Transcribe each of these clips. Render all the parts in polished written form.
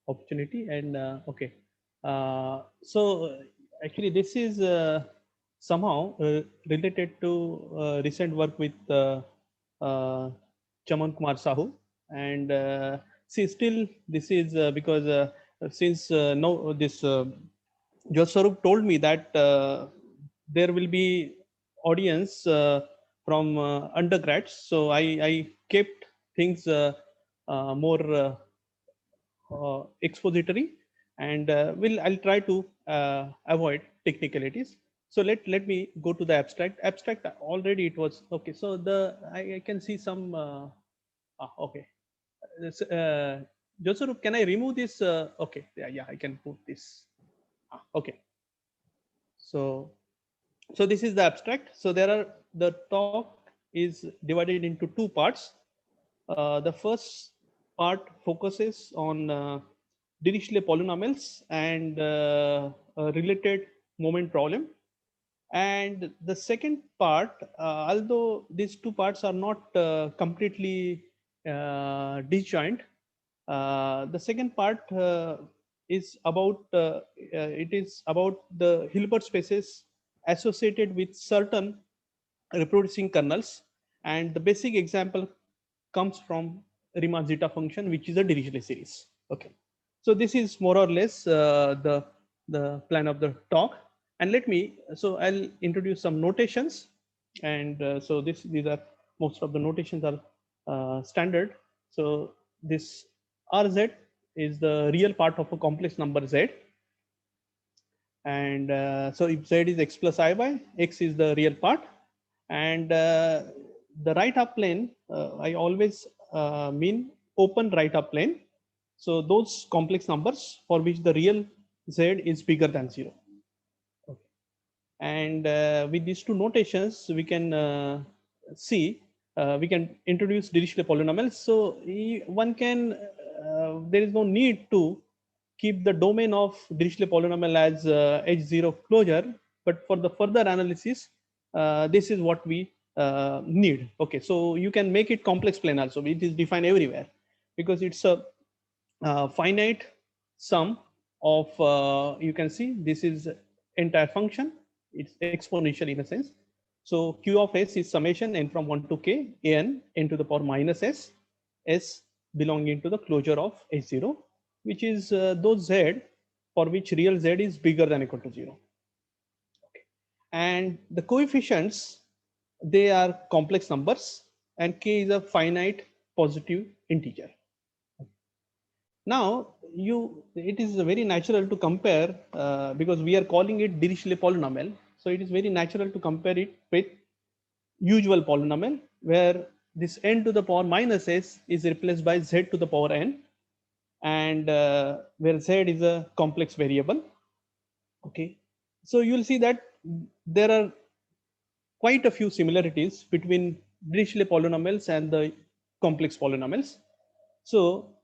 opportunity. And okay, so actually this is somehow related to recent work with Chaman Kumar Sahu. And see, still this is because since no this Jyosarup told me that there will be audience from undergrads, so I kept things more expository, and I'll try to avoid technicalities. So let me go to the abstract. Abstract already it was okay. So I can see some okay. Jyosarup, can I remove this? Okay, yeah, I can put this. Okay. So this is the abstract. So the talk is divided into two parts. The first part focuses on Dirichlet polynomials and a related moment problem. And the second part, although these two parts are not completely disjoint, the second part is about it is about the Hilbert spaces associated with certain reproducing kernels, and the basic example comes from Riemann zeta function, which is a Dirichlet series. Okay, so this is more or less the plan of the talk. And I'll introduce some notations, and so these are most of the notations are standard. So this Rz is the real part of a complex number z, and so if z is x plus I by x is the real part, and the right up plane I always mean open right up plane. So those complex numbers for which the real z is bigger than 0. Okay. And with these two notations, we can see we can introduce Dirichlet polynomials. So one can there is no need to keep the domain of Dirichlet polynomial as H0 closure, but for the further analysis, this is what we need. Okay, so you can make it complex plane also. It is defined everywhere because it's a finite sum of you can see this is entire function. It's exponential in a sense. So q of s is summation n from 1 to k n to the power minus s belonging to the closure of h0, which is those z for which real z is bigger than or equal to 0. Okay. And the coefficients, they are complex numbers, and k is a finite positive integer. Now it is very natural to compare because we are calling it Dirichlet polynomial. So it is very natural to compare it with usual polynomial, where this n to the power minus s is replaced by z to the power n, and where z is a complex variable. Okay, so you will see that there are quite a few similarities between Dirichlet polynomials and the complex polynomials. So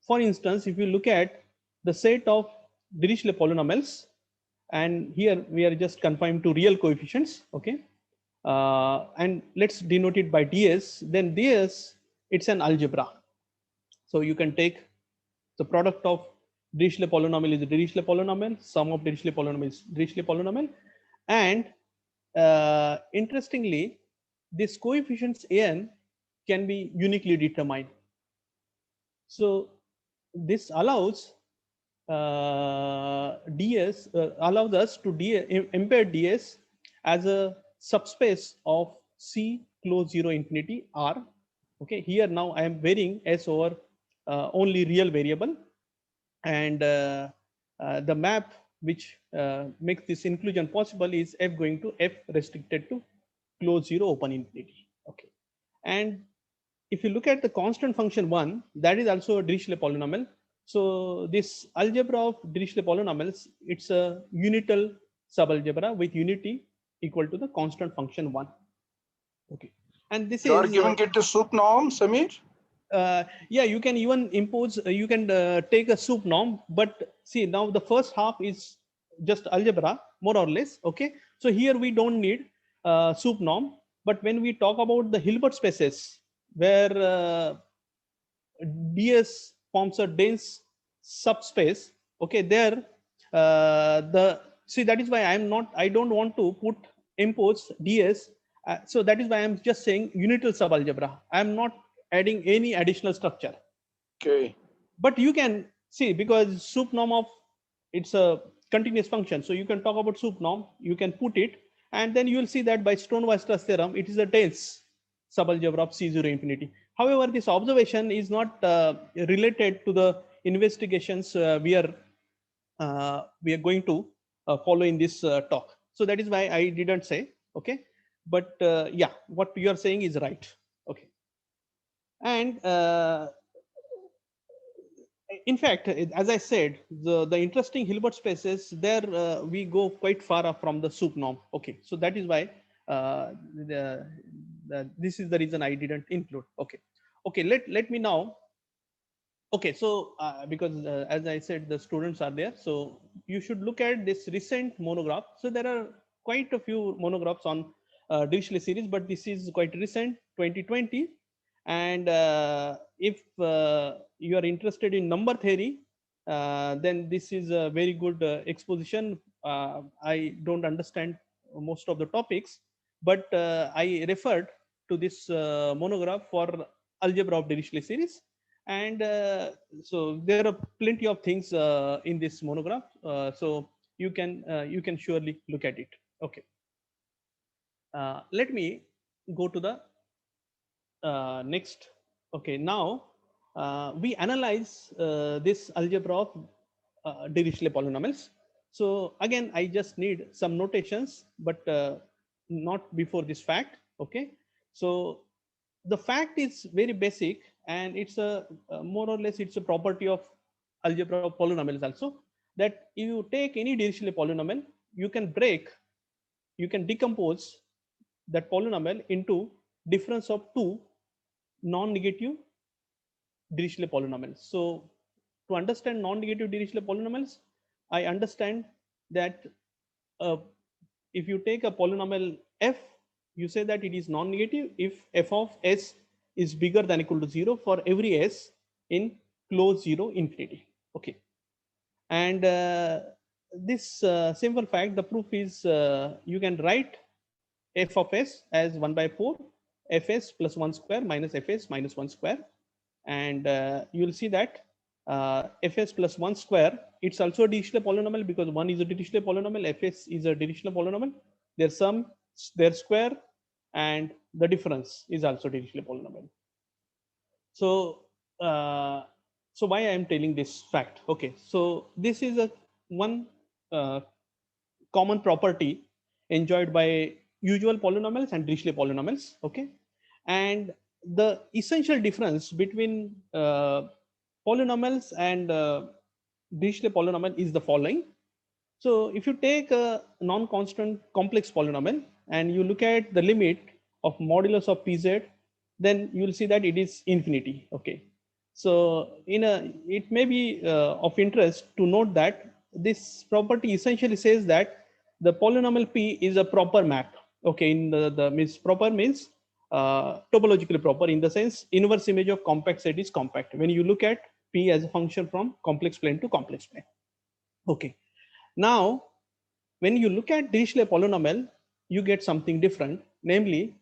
for instance, if you look at the set of Dirichlet polynomials, and here we are just confined to real coefficients, okay, and let's denote it by ds, then ds, it's an algebra. So you can take the product of Dirichlet polynomial is a Dirichlet polynomial, sum of Dirichlet polynomial is Dirichlet polynomial, and interestingly, this coefficients an can be uniquely determined. So this allows ds allows us to embed ds as a subspace of C close 0 infinity R. Okay, here now I am varying S over only real variable, and the map which makes this inclusion possible is f going to f restricted to close 0 open infinity. Okay, and if you look at the constant function 1, that is also a Dirichlet polynomial. So this algebra of Dirichlet polynomials, it's a unital subalgebra with unity equal to the constant function 1. Okay, and this you are is giving it a soup norm, Sameer? Yeah, you can even impose, you can take a soup norm, but see now the first half is just algebra more or less. Okay, so here we don't need soup norm, but when we talk about the Hilbert spaces where ds forms a dense subspace, okay, there that is why I don't want to impose ds. So that is why I'm just saying unital subalgebra. I'm not adding any additional structure. Okay. But you can see, because sup norm of it's a continuous function, so you can talk about sup norm, you can put it, and then you will see that by Stone-Weierstrass theorem it is a dense subalgebra of C0 infinity. However, this observation is not related to the investigations we are going to follow in this talk. So that is why I didn't say, okay. But yeah, what you are saying is right, okay. And in fact, as I said, the interesting Hilbert spaces there, we go quite far up from the sup norm. Okay, so that is why this is the reason I didn't include. Okay, okay. Let me now. Okay, so because as I said, the students are there, so you should look at this recent monograph. So there are quite a few monographs on Dirichlet series, but this is quite recent, 2020. And if you are interested in number theory, then this is a very good exposition. I don't understand most of the topics, but I referred to this monograph for algebra of Dirichlet series. And so there are plenty of things in this monograph, so you can surely look at it. Okay, let me go to the next. Okay, now we analyze this algebra of Dirichlet polynomials. So again, I just need some notations, but not before this fact. Okay, so the fact is very basic, and it's a more or less it's a property of algebra of polynomials also, that if you take any Dirichlet polynomial, you can decompose that polynomial into difference of two non-negative Dirichlet polynomials. So to understand non-negative Dirichlet polynomials, I understand that uh, if you take a polynomial f, you say that it is non-negative if f of s is bigger than equal to 0 for every s in closed 0 infinity. Okay, and this simple fact, the proof is you can write f of s as 1 by 4 fs plus 1 square minus fs minus 1 square, and you will see that fs plus 1 square, it's also a Dirichlet polynomial because 1 is a Dirichlet polynomial, fs is a Dirichlet polynomial, their sum, their square, and the difference is also Dirichlet polynomial. So so why I am telling this fact? Okay, so this is a one uh, common property enjoyed by usual polynomials and Dirichlet polynomials. Okay, and the essential difference between polynomials and Dirichlet polynomial is the following. So if you take a non-constant complex polynomial and you look at the limit of modulus of pz, then you will see that it is infinity. Okay, so it may be of interest to note that this property essentially says that the polynomial p is a proper map. Okay, in the means proper means topologically proper, in the sense inverse image of compact set is compact when you look at p as a function from complex plane to complex plane. Okay, now when you look at Dirichlet polynomial, you get something different, namely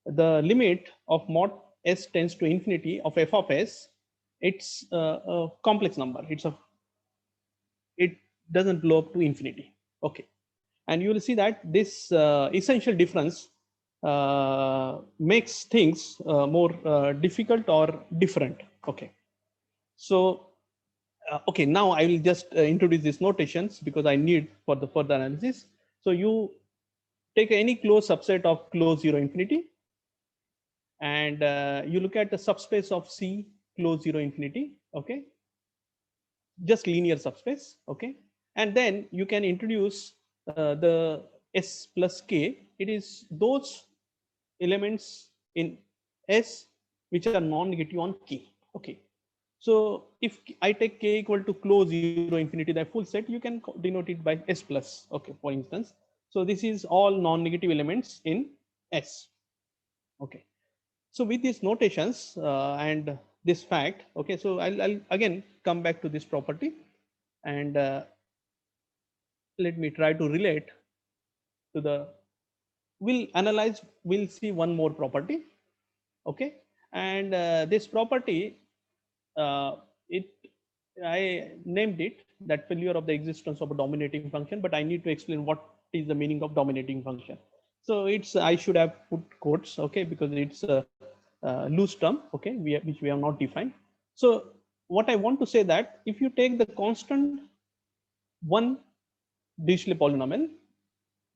the limit of mod s tends to infinity of f of s, it's a complex number. It doesn't blow up to infinity. Okay, and you will see that this essential difference makes things more difficult or different. Okay, so okay, now I will just introduce these notations because I need for the further analysis. So you take any closed subset of closed 0 infinity, and you look at the subspace of C closed 0 infinity. Okay, just linear subspace. Okay, and then you can introduce the S plus K. It is those elements in S which are non-negative on K. Okay, so if I take K equal to close 0 infinity, the full set, you can denote it by S plus. Okay, for instance. So this is all non-negative elements in S. Okay, so with these notations and this fact. Okay, so I'll again come back to this property, and let me try to relate to the, we'll see one more property. Okay, and this property, it I named it that failure of the existence of a dominating function, but I need to explain what is the meaning of dominating function. So it's, I should have put quotes, okay, because it's a loose term, okay, which we have not defined. So what I want to say that if you take the constant one Dirichlet polynomial,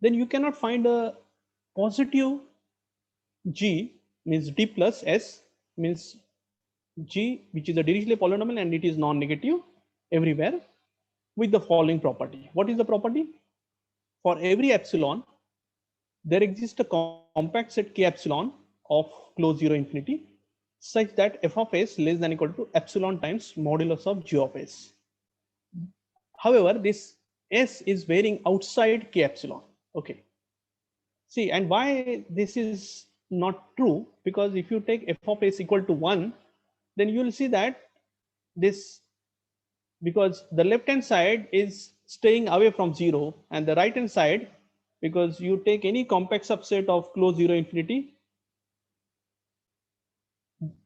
then you cannot find a positive G, means D plus S, means G, which is a Dirichlet polynomial and it is non-negative everywhere, with the following property. What is the property? For every epsilon, there exists a compact set K epsilon of close 0 infinity, such that f of s less than equal to epsilon times modulus of g of s. However, this s is varying outside K epsilon. Okay. See, and why this is not true? Because if you take f of s equal to 1, then you will see that this, because the left hand side is staying away from 0, and the right hand side, because you take any compact subset of close 0 infinity,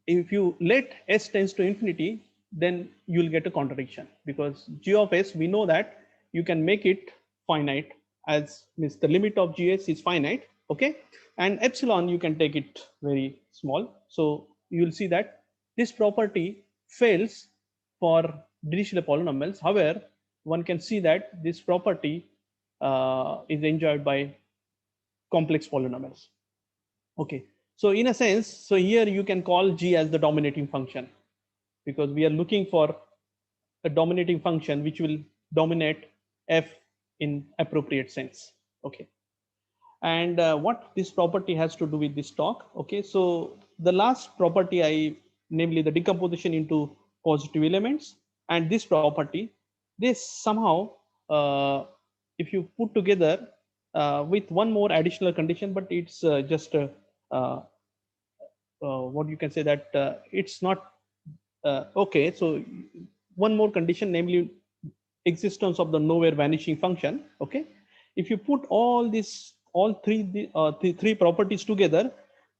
if you let s tends to infinity, then you'll get a contradiction, because g of s, we know that you can make it finite, as means the limit of gs is finite. Okay, and epsilon you can take it very small. So you'll see that this property fails for Dirichlet polynomials. However, one can see that this property is enjoyed by complex polynomials. Okay, so in a sense, so here you can call g as the dominating function, because we are looking for a dominating function which will dominate f in appropriate sense. Okay, and what this property has to do with this talk. Okay, so the last property, namely the decomposition into positive elements, and this property, this somehow, if you put together with one more additional condition, but it's just uh, what you can say that it's not okay. So one more condition, namely existence of the nowhere vanishing function. Okay, if you put all this, all three properties together,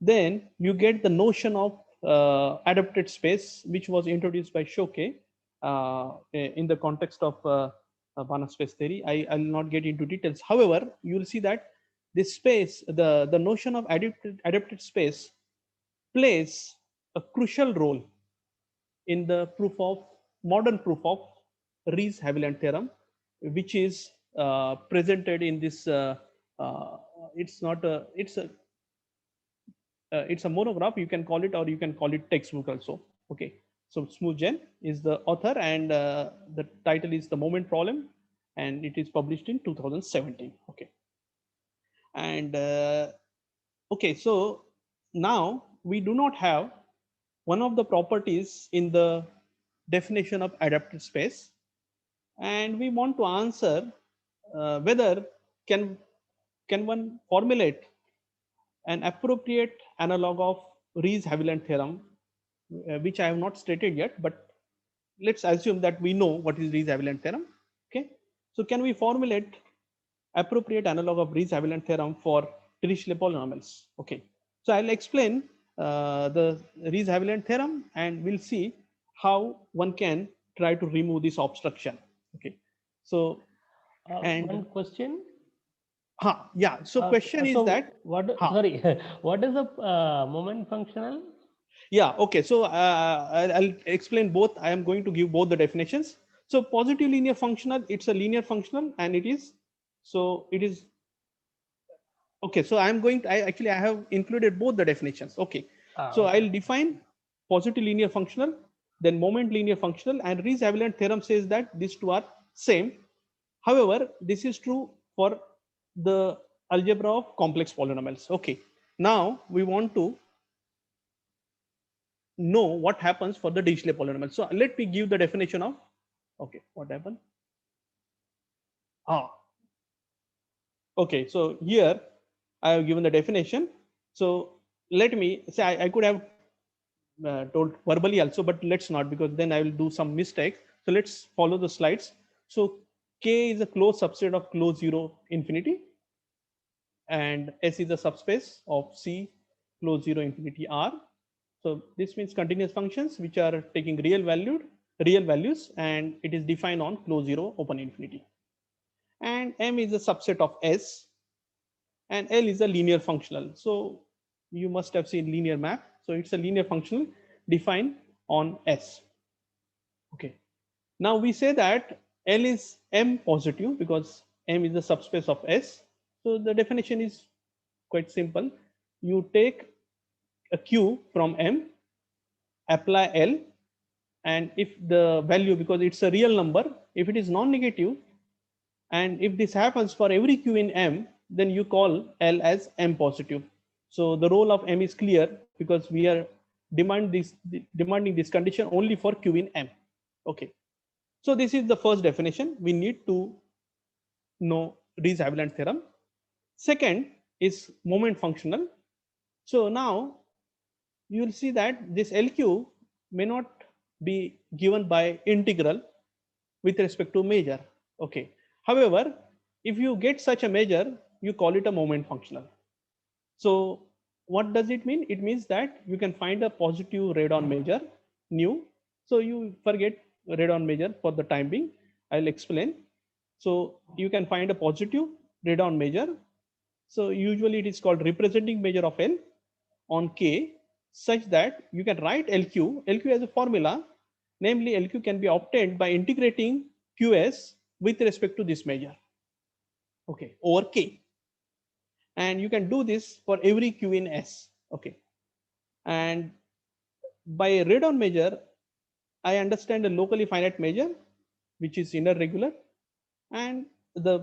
then you get the notion of adapted space, which was introduced by Choquet in the context of Banach space theory. I'll not get into details. However, you'll see that this space, the notion of adapted space plays a crucial role in the proof of modern proof of Riesz-Haviland theorem, which is presented in this. Uh, it's not a. It's a monograph. You can call it, or you can call it textbook also. Okay. So Smoot-Jen is the author, and the title is The Moment Problem, and it is published in 2017. Okay. And okay, so now we do not have one of the properties in the definition of adapted space, and we want to answer whether can can one formulate an appropriate analog of Riesz-Haviland theorem, which I have not stated yet, but let's assume that we know what is Riesz-Haviland theorem. Okay, so can we formulate appropriate analog of Riesz-Haviland theorem for Dirichlet polynomials? Okay, so I'll explain the Riesz-Haviland theorem, and we'll see how one can try to remove this obstruction. Okay, so and one question. Yeah. So question is that what? Sorry, what is the moment functional? Yeah. Okay. So I'll explain both. I am going to give both the definitions. So positive linear functional, it's a linear functional, and it is, so it is. Okay. So I'm going to, I have included both the definitions. Okay. So Okay. I'll define positive linear functional, then moment linear functional, and Riesz-Haviland theorem says that these two are same. However, this is true for the algebra of complex polynomials. Okay. Now we want to know what happens for the Dirichlet polynomial. So let me give the definition of, okay, what happened? Okay, so here I have given the definition. So let me say I could have told verbally also, but let's not, because then I will do some mistakes. So let's follow the slides. So K is a closed subset of closed 0 infinity, and S is a subspace of C closed 0 infinity R. So this means continuous functions which are taking real values, and it is defined on closed 0 open infinity. And M is a subset of S, and L is a linear functional. So you must have seen linear map. So it's a linear functional defined on S. Okay. Now we say that L is M positive because M is the subspace of S. So the definition is quite simple. You take a Q from M, apply L, and if the value, because it's a real number, if it is non-negative, and if this happens for every Q in M, then you call L as M positive. So the role of M is clear because we are demanding this condition only for Q in M. Okay. So this is the first definition. We need to know Riesz-Haviland theorem. Second is moment functional. So now you will see that this LQ may not be given by integral with respect to measure. Okay. However, if you get such a measure, you call it a moment functional. So what does it mean? It means that you can find a positive radon measure nu. So you forget radon measure for the time being. I'll explain. So you can find a positive radon measure. So usually it is called representing measure of L on K, such that you can write LQ. LQ as a formula, namely LQ can be obtained by integrating QS with respect to this measure. Okay, over K. And you can do this for every Q in S. Okay. And by a radon measure, I understand a locally finite measure, which is inner regular, and the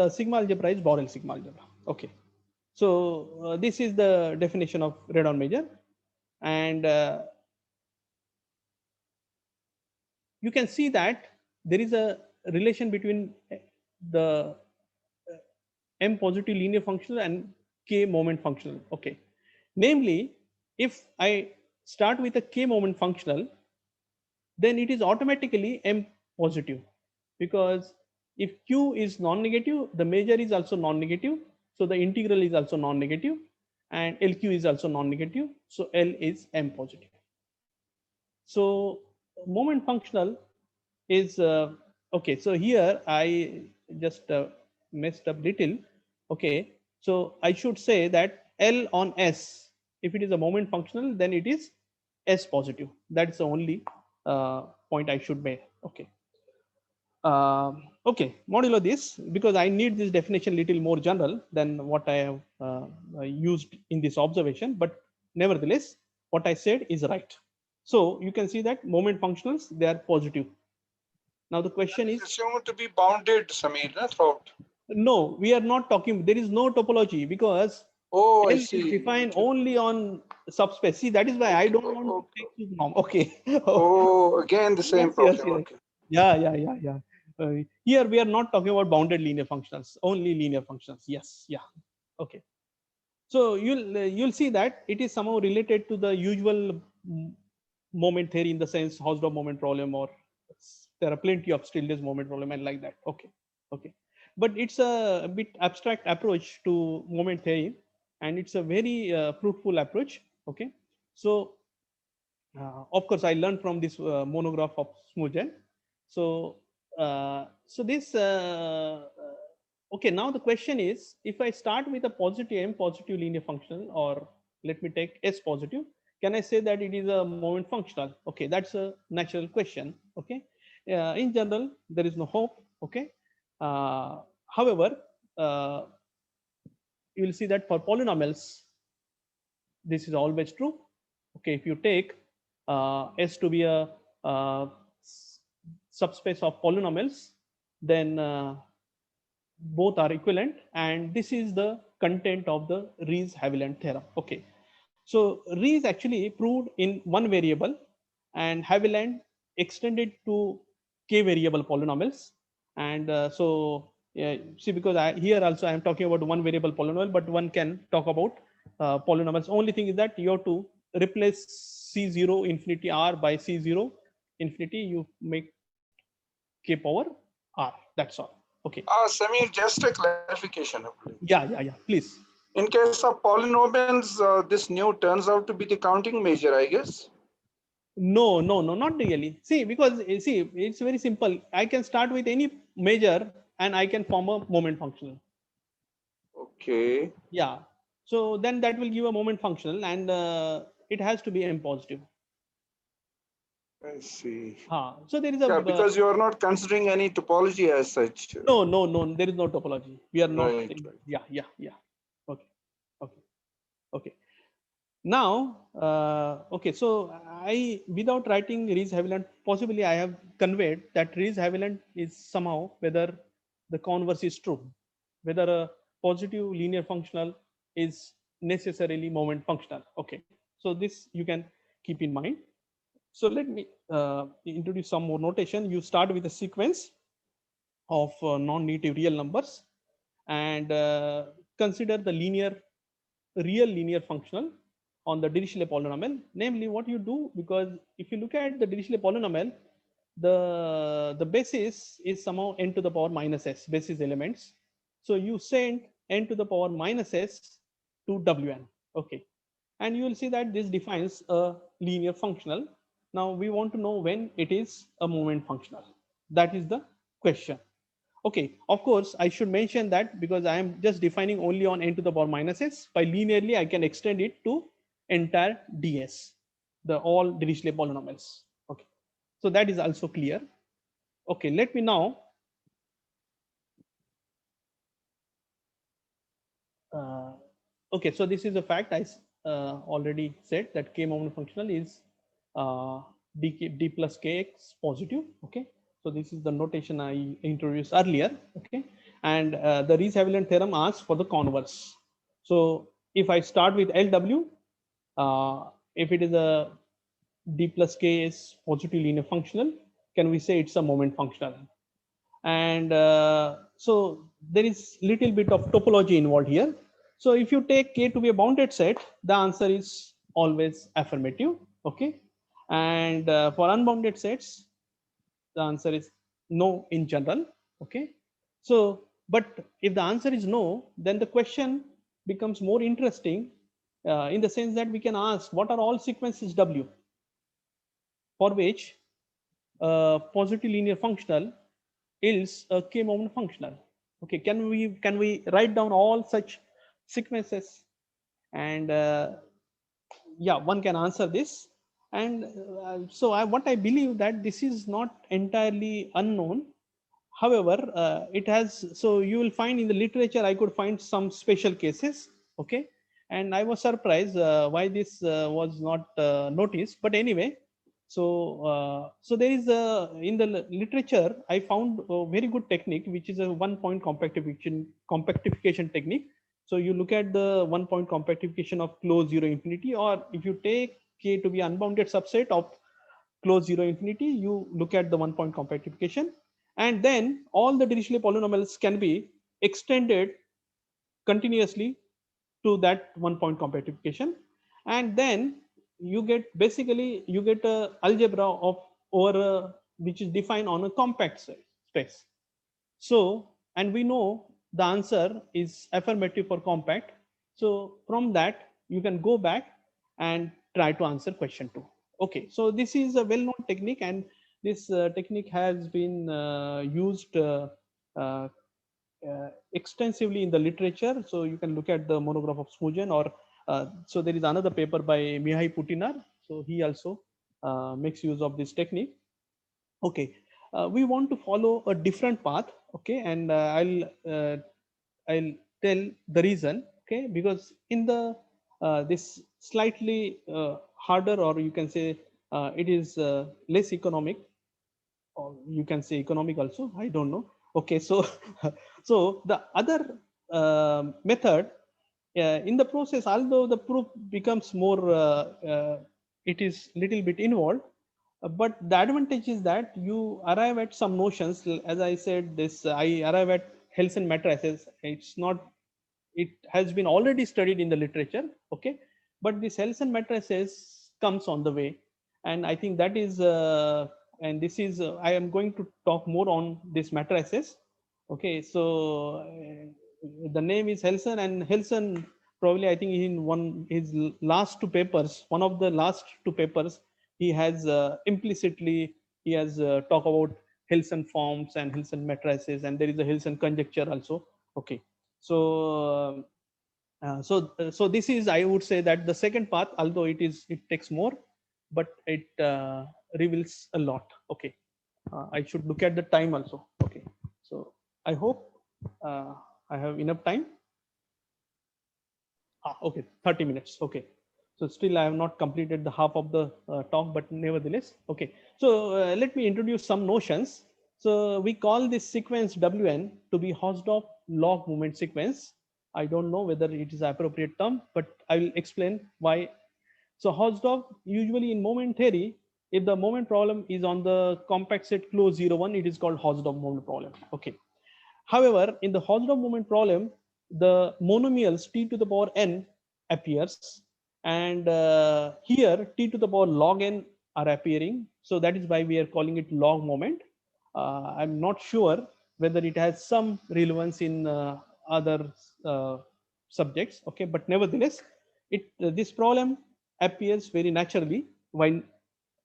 sigma algebra is Borel sigma algebra. Okay. So this is the definition of radon measure, and you can see that there is a relation between the M positive linear functional and K moment functional. Okay. Namely, if I start with a K moment functional, then it is automatically M positive, because if Q is non-negative, the measure is also non-negative. So the integral is also non-negative, and LQ is also non-negative. So L is M positive. So moment functional is okay. So here I just messed up little. Okay. So I should say that L on S, if it is a moment functional, then it is S positive. That's the only point I should make. Okay. Okay, modulo this, because I need this definition little more general than what I have used in this observation, but nevertheless, what I said is right. So you can see that moment functionals, they are positive. Now the question is assumed to be bounded, Sameer, throughout. No, we are not talking, there is no topology, because Oh, L I is see. defined only on subspace. See, that is why I don't want to take this norm. Okay. Oh, again the same problem. Yes. Okay. Yeah. Here we are not talking about bounded linear functions, only linear functions. Yes, yeah. Okay. So you'll see that it is somehow related to the usual moment theory, in the sense Hausdorff moment problem, or there are plenty of Stieltjes moment problem and like that. Okay. But it's a bit abstract approach to moment theory, and it's a very fruitful approach. Okay. So of course I learned from this monograph of Smujan. So this okay, now the question is, if I start with a positive M positive linear functional, or let me take S positive, can I say that it is a moment functional? Okay, that's a natural question. Okay, in general there is no hope. Okay, however, you will see that for polynomials this is always true. Okay, if you take S to be a subspace of polynomials, then both are equivalent, and this is the content of the Riesz-Haviland theorem. Okay, so Riesz actually proved in one variable, and Haviland extended to k variable polynomials. And so see, because here also I am talking about one variable polynomial, but one can talk about polynomials. Only thing is that you have to replace C0 infinity R by C0 infinity, you make K power R. That's all. Okay. Sameer, just a clarification, I believe. Yeah. Please. In case of polynomials, this nu turns out to be the counting measure, I guess. No, not really. See, because see, it's very simple. I can start with any measure and I can form a moment functional. Okay. Yeah. So then that will give a moment functional, and it has to be M positive. I see. So there is a Yeah, because you are not considering any topology as such. no. There is no topology. We are not. Right. Yeah. Okay. Now, okay. So without writing Riesz-Haviland, possibly I have conveyed that Riesz-Haviland is somehow whether the converse is true, whether a positive linear functional is necessarily moment functional. Okay. So this you can keep in mind. So let me introduce some more notation. You start with a sequence of non-negative real numbers and consider the real linear functional on the Dirichlet polynomial. Namely, what you do, because if you look at the Dirichlet polynomial, the basis is somehow n to the power minus s, basis elements. So you send n to the power minus s to wn. Okay. And you will see that this defines a linear functional. Now we want to know when it is a moment functional. That is the question. Okay, of course, I should mention that because I am just defining only on n to the power minus s, by linearly I can extend it to entire ds, the all Dirichlet polynomials. Okay, so that is also clear. Okay, let me now okay, so this is a fact I already said that k moment functional is d plus kx positive. Okay, so this is the notation I introduced earlier. Okay, and the Riesz-Haviland theorem asks for the converse. So if I start with LW, if it is a d plus k is positive linear functional, can we say it's a moment functional? And so there is little bit of topology involved here. So if you take K to be a bounded set, the answer is always affirmative. Okay, and for unbounded sets, the answer is no in general. Okay, so but if the answer is no, then the question becomes more interesting in the sense that we can ask what are all sequences W for which positive linear functional is a k moment functional. Okay, can we write down all such sequences? And yeah, one can answer this. And so what I believe that this is not entirely unknown. However, it has, so you will find in the literature I could find some special cases. Okay, and I was surprised why this was not noticed. But anyway, so there is a, in the literature I found a very good technique, which is a 1-point compactification technique. So you look at the 1-point compactification of closed 0 infinity, or if you take K to be unbounded subset of closed 0 infinity, you look at the 1-point compactification, and then all the Dirichlet polynomials can be extended continuously to that 1-point compactification, and then you get basically you get a algebra of over which is defined on a compact space. So, and we know the answer is affirmative for compact. So from that you can go back and try to answer question 2. Okay, so this is a well-known technique, and this technique has been used uh, extensively in the literature. So you can look at the monograph of Smujan, or so there is another paper by Mihai Putinar. So he also makes use of this technique. Okay, we want to follow a different path. Okay, and I'll tell the reason. Okay, because in the this slightly harder, or you can say it is less economic, or you can say economic also, I don't know. Okay, so so the other method in the process, although the proof becomes more it is little bit involved, but the advantage is that you arrive at some notions. As I said, this I arrive at Helson matrices. It's not, it has been already studied in the literature. Okay, but this Helson matrices comes on the way. And I think that is, and this is, I am going to talk more on this matrices. Okay, so the name is Helson, and Helson probably, I think in his last two papers, one of the last two papers, he has implicitly, he has talked about Helson forms and Helson matrices, and there is a Helson conjecture also. Okay, so so this is, I would say that the second path, although it takes more, but it reveals a lot. Okay, I should look at the time also. Okay, so I hope I have enough time. Okay, 30 minutes. Okay, so still I have not completed the half of the talk, but nevertheless, okay. So let me introduce some notions. So we call this sequence Wn to be Hausdorff log moment sequence. I don't know whether it is appropriate term, but I will explain why. So Hausdorff, usually in moment theory, if the moment problem is on the compact set close 0, 1, it is called Hausdorff moment problem. Okay. However, in the Hausdorff moment problem, the monomials t to the power n appears, and here t to the power log n are appearing. So that is why we are calling it log moment. I'm not sure whether it has some relevance in other subjects. Okay, but nevertheless, this problem appears very naturally while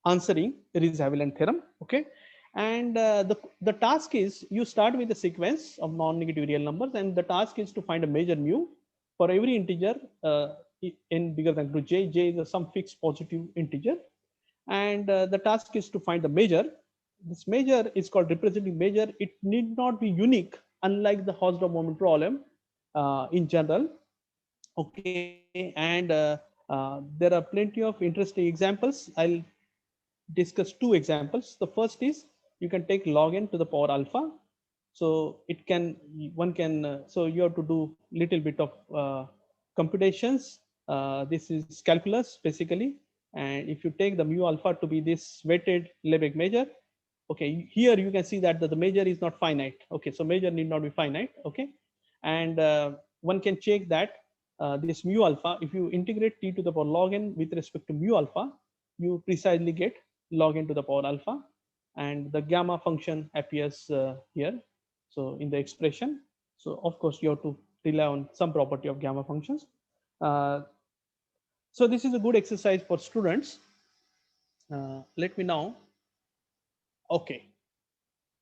answering Riesz-Haviland theorem. Okay, and the task is, you start with a sequence of non-negative real numbers, and the task is to find a measure mu for every integer n bigger than to j. J is some fixed positive integer, and the task is to find the measure. This measure is called representing measure. It need not be unique, unlike the Hausdorff moment problem in general. Okay, and there are plenty of interesting examples. I'll discuss two examples. The first is, you can take log n to the power alpha. So it can, one can, so you have to do little bit of computations. This is calculus basically. And if you take the mu alpha to be this weighted Lebesgue measure, okay, here you can see that the measure is not finite. Okay, so measure need not be finite. Okay, and one can check that this mu alpha, if you integrate t to the power log n with respect to mu alpha, you precisely get log n to the power alpha, and the gamma function appears here. So in the expression, so of course you have to rely on some property of gamma functions. So this is a good exercise for students. Let me now. Okay.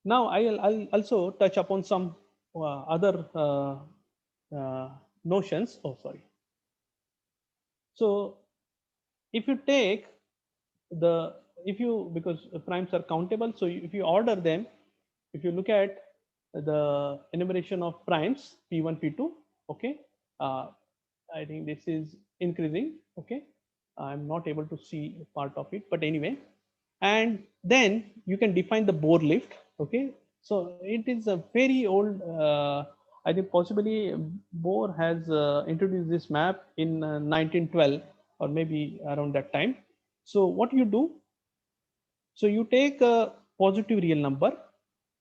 Now I'll also touch upon some other notions. Oh, sorry. So if you take the, because primes are countable, so if you order them, if you look at the enumeration of primes p1, p2, okay, I think this is increasing. Okay, I'm not able to see part of it, but anyway, and then you can define the Bohr lift. Okay, so it is a very old, I think possibly Bohr has introduced this map in 1912 or maybe around that time. So what you do, so you take a positive real number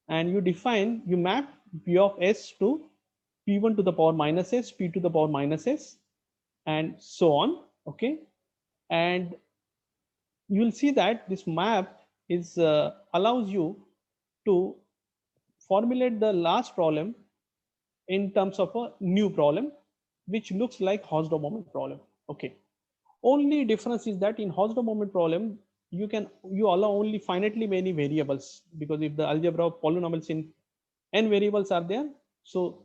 and you define, you map p of s to p1 to the power minus s, p to the power minus s, and so on. Okay, and you will see that this map is allows you to formulate the last problem in terms of a new problem, which looks like Hausdorff moment problem. Okay, only difference is that in Hausdorff moment problem, you allow only finitely many variables, because if the algebra of polynomials in n variables are there, so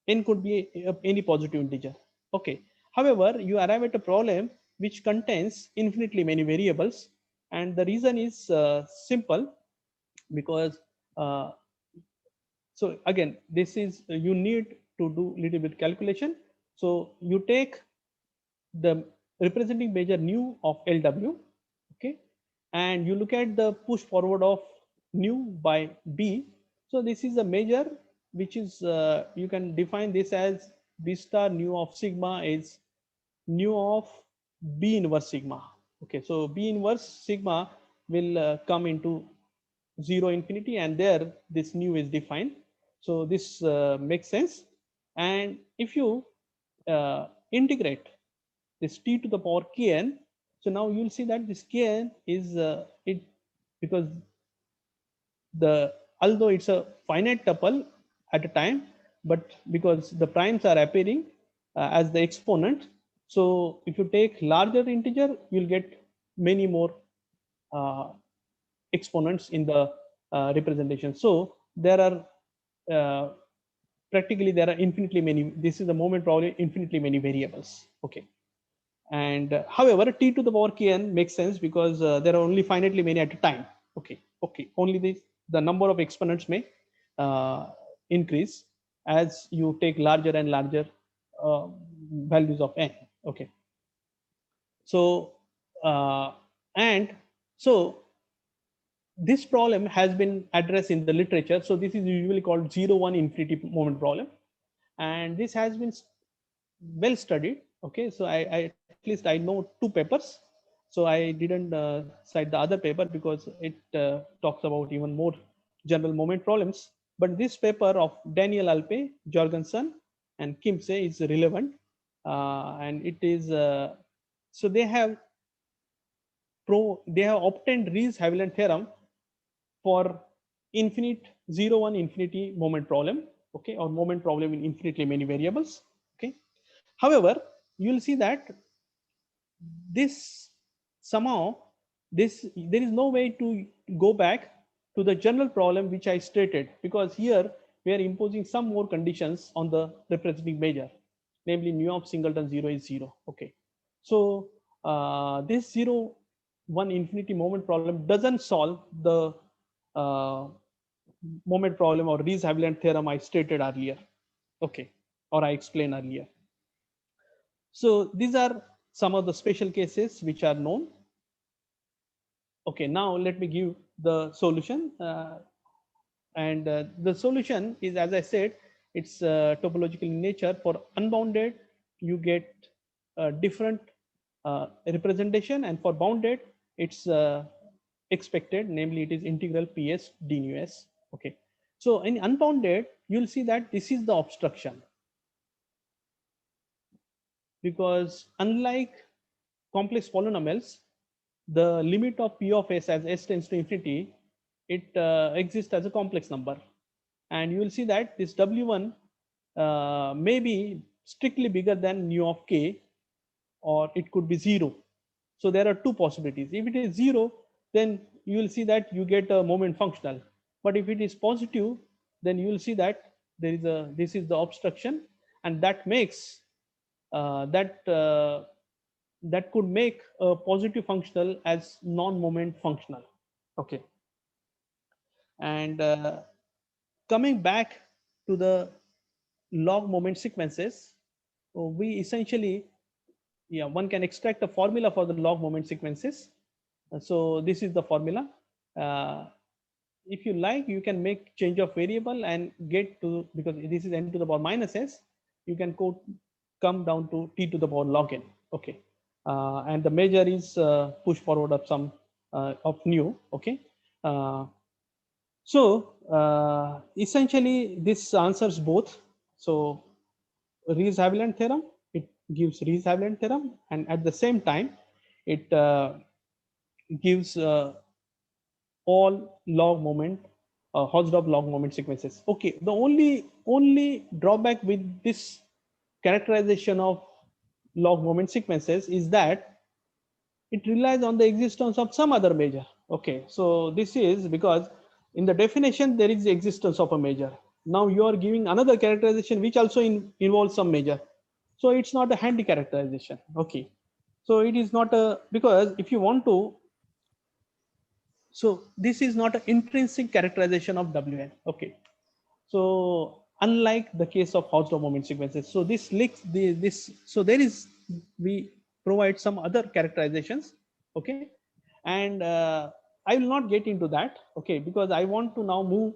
n could be any positive integer. Okay, however, you arrive at a problem which contains infinitely many variables, and the reason is simple, because so again, this is, you need to do little bit calculation. So you take the representing measure nu of LW, okay, and you look at the push forward of nu by B. So this is a measure which is, you can define this as B star nu of sigma is nu of B inverse sigma. Okay, so B inverse sigma will come into 0 infinity, and there this nu is defined. So this makes sense. And if you integrate this t to the power kn, So now you'll see that this Kn is it, because although it's a finite tuple at a time, but because the primes are appearing as the exponent, so if you take larger integer, you'll get many more exponents in the representation. So there are practically there are infinitely many. This is the moment problem, infinitely many variables. Okay. And however, t to the power kn makes sense because there are only finitely many at a time. Okay. Okay. Only the number of exponents may increase as you take larger and larger values of n. Okay. So and so this problem has been addressed in the literature. So this is usually called 0-1 infinity moment problem, and this has been well studied. Okay, so at least I know 2 papers. So I didn't cite the other paper because it talks about even more general moment problems. But this paper of Daniel Alpe, Jorgensen, and Kimse is relevant, and it is so they have obtained Riesz-Haviland theorem for infinite 0-1 infinity moment problem. Okay, or moment problem in infinitely many variables. Okay, however, you'll see that this somehow there is no way to go back to the general problem which I stated, because here we are imposing some more conditions on the representing measure, namely nu of singleton 0 is 0. Okay, so this 0-1 infinity moment problem doesn't solve the moment problem or Riesz-Haviland theorem I stated earlier. Okay, or I explained earlier. So these are some of the special cases which are known. Okay, now let me give the solution. And the solution is, as I said, it's topological in nature. For unbounded, you get a different representation, and for bounded, it's expected, namely it is integral ps d nu s. Okay, so in unbounded, you'll see that this is the obstruction, because unlike complex polynomials, the limit of p of s as s tends to infinity, it exists as a complex number. And you will see that this w1 may be strictly bigger than nu of k, or it could be 0. So there are 2 possibilities. If it is 0, then you will see that you get a moment functional. But if it is positive, then you will see that this is the obstruction, and that makes that could make a positive functional as non-moment functional. Okay. And coming back to the log moment sequences, we essentially, one can extract a formula for the log moment sequences. So this is the formula. If you like, you can make change of variable and get to, because this is n to the power minus s, you can come down to t to the power log n. Okay, and the measure is push forward of some of nu. Okay, so essentially this answers both. So Riesz-Haviland theorem, it gives Riesz-Haviland theorem, and at the same time it gives all log moment, Hausdorff log moment sequences. Okay, the only drawback with this characterization of log moment sequences is that it relies on the existence of some other measure. Okay, so this is because in the definition there is the existence of a measure. Now you are giving another characterization which also involves some measure. So it's not a handy characterization. Okay, so it is not a, because if you want to, so this is not an intrinsic characterization of Wn. Okay, so unlike the case of Hausdorff moment sequences, so this links this. So there is, we provide some other characterizations. Okay, and I will not get into that. Okay, because I want to now move,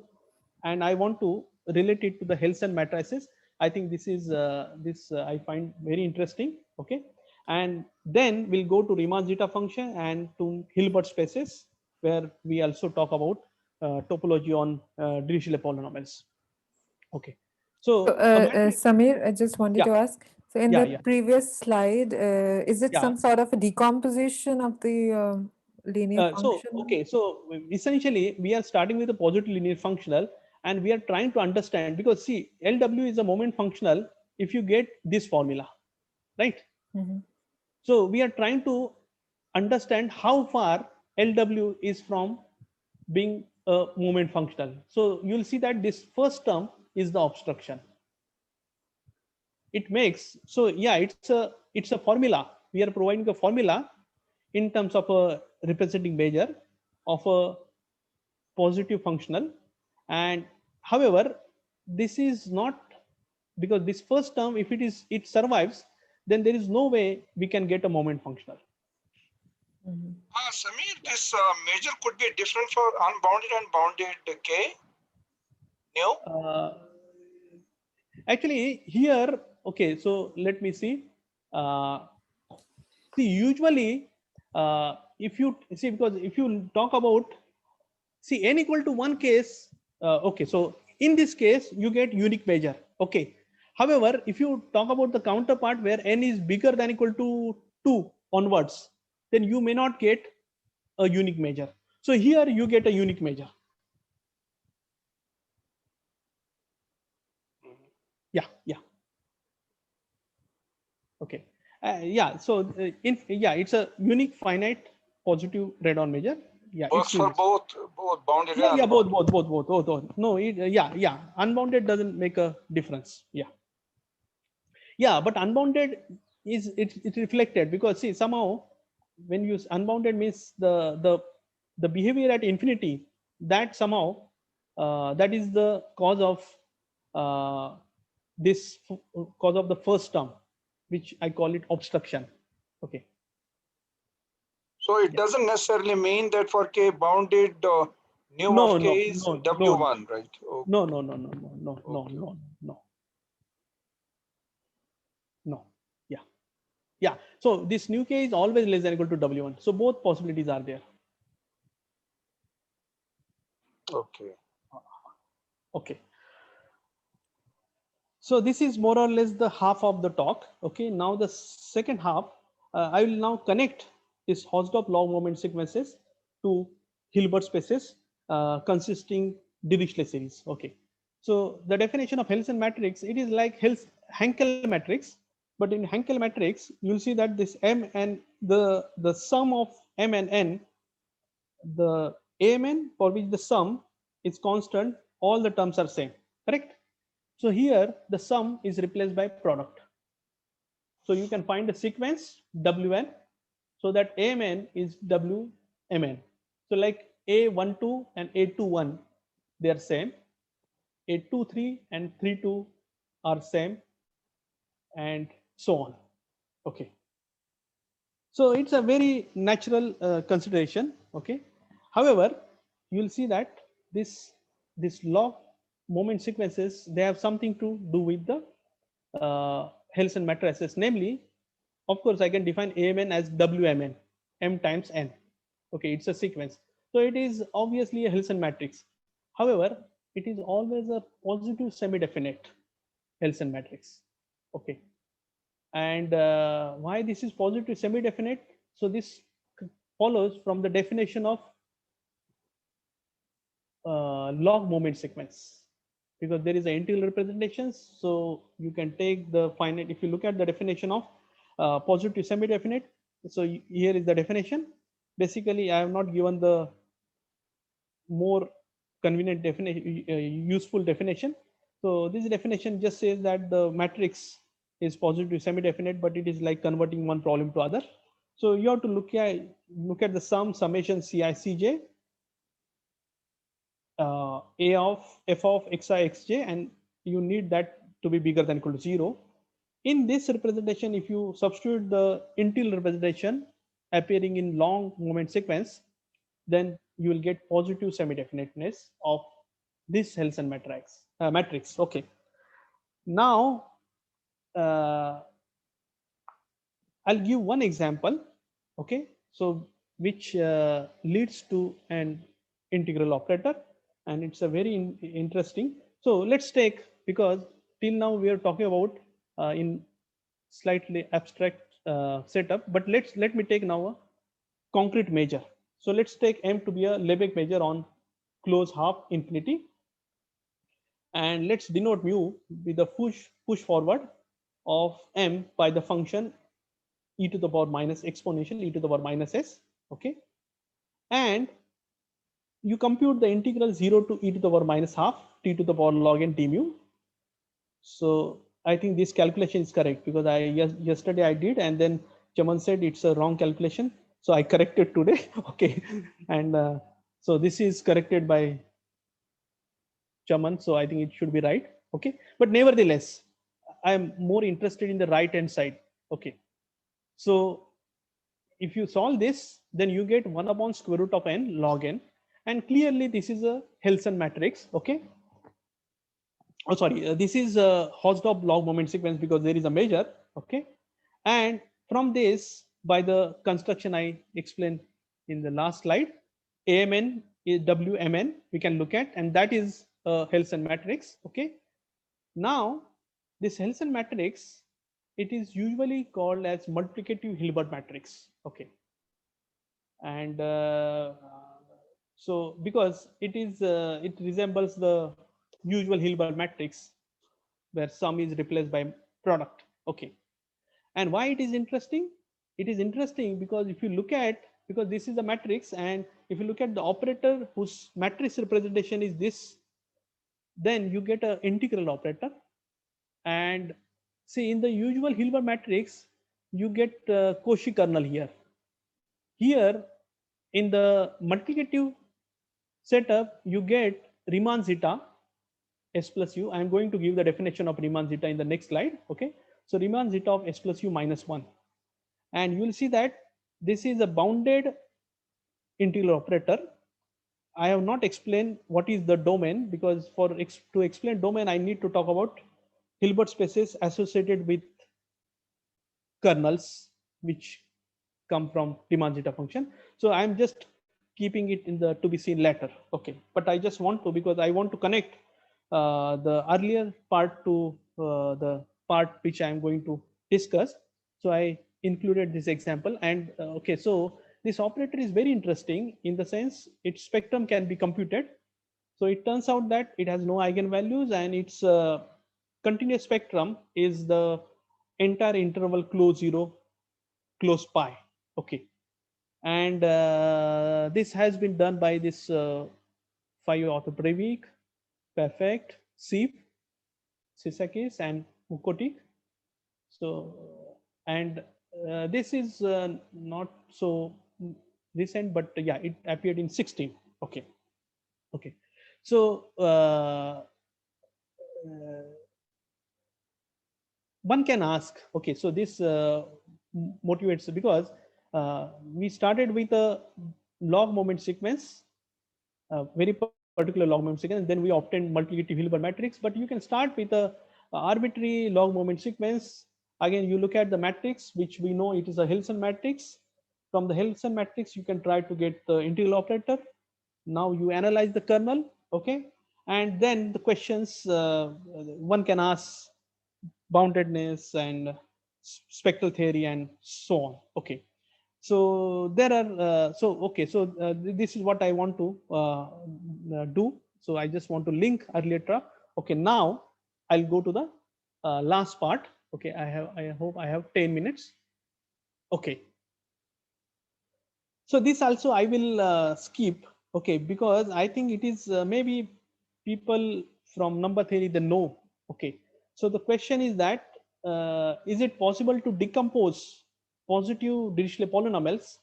and I want to relate it to the Helson matrices. I think this is I find very interesting. Okay, and then we'll go to Riemann zeta function and to Hilbert spaces, where we also talk about topology on Dirichlet polynomials. Okay, so Sameer, I just wanted to ask, So in Yeah, the yeah, previous slide, is it yeah. some sort of a decomposition of the linear So, function? okay, so essentially we are starting with a positive linear functional, and we are trying to understand, because see, LW is a moment functional if you get this formula, right? Mhm. So we are trying to understand how far LW is from being a moment functional. So you'll see that this first term is the obstruction. It makes, so yeah, it's a formula. We are providing a formula in terms of a representing measure of a positive functional. And however, this is not, because this first term, if it survives, then there is no way we can get a moment functional. Mhm. Sameer, this measure could be different for unbounded and bounded K. No. Actually here, okay, so let me see. See, usually if you see, because if you talk about, see, n equal to 1 case, okay, so in this case you get unique measure, okay. However, if you talk about the counterpart where n is bigger than equal to 2 onwards, then you may not get a unique measure. So here you get a unique measure. Yeah, yeah. Okay. Yeah. So yeah, it's a unique finite positive read-on measure. Yeah, Works it's for unique. both bounded Yeah, and yeah, both, unbounded. both. No, yeah, yeah. Unbounded doesn't make a difference. Yeah, yeah, but unbounded is it's reflected, because see, somehow when you unbounded means the behavior at infinity, that somehow that is the cause of uh, this cause of the first term, which I call it obstruction. Okay. So it Yeah. doesn't necessarily mean that for K bounded nu No, of K no, is no, no, W1, right? Okay. no, no, no, no, no, no, no, Okay. no, no, no. Yeah. Yeah. So this new K is always less than or equal to W1. So both possibilities are there. Okay. Okay. So this is more or less the half of the talk. Okay. Now the second half, I will now connect this Hausdorff log moment sequences to Hilbert spaces consisting Dirichlet series. Okay. So the definition of Helson matrix, it is like Hankel matrix, but in Hankel matrix, you'll see that this M and the sum of M and N, the AMN for which the sum is constant, all the terms are same, correct? So here the sum is replaced by product. So you can find a sequence Wn, so that AMN is Wmn. So like A12 and A21, they are same. A23 and 32 are same, and so on. Okay. So it's a very natural consideration. Okay. However, you'll see that this log moment sequences, they have something to do with the Helson matrices. Namely, of course, I can define AMN as WMN, M times N. Okay, it's a sequence. So it is obviously a Helson matrix. However, it is always a positive semi-definite Helson matrix. Okay. And why this is positive semi-definite? So this follows from the definition of log moment sequence, because there is an integral representations. So you can take the finite, if you look at the definition of positive semi-definite. So here is the definition. Basically, I have not given the more convenient definition, useful definition. So this definition just says that the matrix is positive semi-definite, but it is like converting one problem to other. So you have to look at the summation Ci Cj a of f of xi xj, and you need that to be bigger than equal to 0. In this representation, if you substitute the integral representation appearing in long moment sequence, then you will get positive semi-definiteness of this Helson matrix. Okay. Now I'll give one example. Okay. So which leads to an integral operator, and it's a very interesting. So let's take, because till now we are talking about in slightly abstract setup, but let me take now a concrete measure. So let's take M to be a Lebesgue measure on closed half infinity, and let's denote mu with the push forward of M by the function e to the power minus exponential e to the power minus s. Okay, and you compute the integral 0 to e to the power minus half t to the power log n d mu. So I think this calculation is correct, because yesterday I did, and then Chaman said it's a wrong calculation, so I corrected today. Okay, and so this is corrected by Chaman, so I think it should be right. Okay, but nevertheless I am more interested in the right hand side. Okay, so if you solve this, then you get 1 upon square root of n log n, and clearly this is a Helson matrix. Okay, oh sorry, this is a Hausdorff log moment sequence, because there is a measure. Okay, and from this, by the construction I explained in the last slide, amn is wmn we can look at, and that is a Helson matrix. Okay, now this Helson matrix, it is usually called as multiplicative Hilbert matrix. Okay, and so because it resembles the usual Hilbert matrix, where sum is replaced by product. Okay, and why it is interesting? It is interesting because if you look at, because this is a matrix, and if you look at the operator whose matrix representation is this, then you get an integral operator. And see, in the usual Hilbert matrix, you get Cauchy kernel here. Here in the multiplicative setup, you get Riemann zeta s plus u. I am going to give the definition of Riemann zeta in the next slide. Okay, so Riemann zeta of s plus u minus 1, and you will see that this is a bounded integral operator. I have not explained what is the domain, because to explain domain I need to talk about Hilbert spaces associated with kernels which come from Riemann zeta function. So I am just keeping it in the to be seen later. Okay, but I just want to, because I want to connect the earlier part to the part which I am going to discuss. So I included this example, and okay, so this operator is very interesting in the sense its spectrum can be computed. So it turns out that it has no eigenvalues, and its continuous spectrum is the entire interval close 0 close pi. Okay, and this has been done by this 5 author Breivik, Perfect, Siep, Sisakis, and Mukotic. So, and this is not so recent, but yeah, it appeared in 16. Okay, okay. So one can ask, okay, so this motivates, because we started with a log moment sequence, very particular log moment sequence, and then we obtained multiplicative Hilbert matrix. But you can start with a arbitrary log moment sequence. Again, you look at the matrix, which we know it is a Helson matrix. From the Helson matrix, you can try to get the integral operator. Now you analyze the kernel. Okay, and then the questions one can ask boundedness and spectral theory and so on. Okay, so there are this is what I want to do. So I just want to link earlier talk. Okay, now I'll go to the last part. Okay, I hope I have 10 minutes. Okay, so this also I will skip. Okay, because I think it is maybe people from number theory they know. Okay, so the question is that is it possible to decompose positive Dirichlet polynomials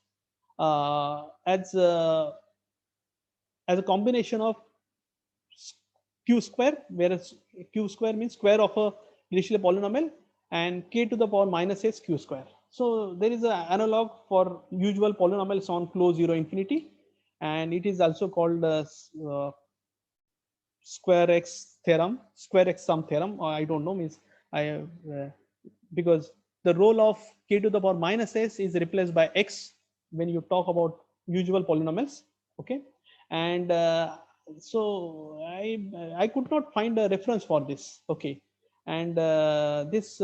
as a combination of q square, whereas q square means square of a Dirichlet polynomial, and k to the power minus s q square. So there is an analog for usual polynomials on closed 0 infinity, and it is also called square x theorem, square x sum theorem, or I don't know, means I because the role of k to the power minus s is replaced by x when you talk about usual polynomials. Okay, and so I could not find a reference for this. Okay, and this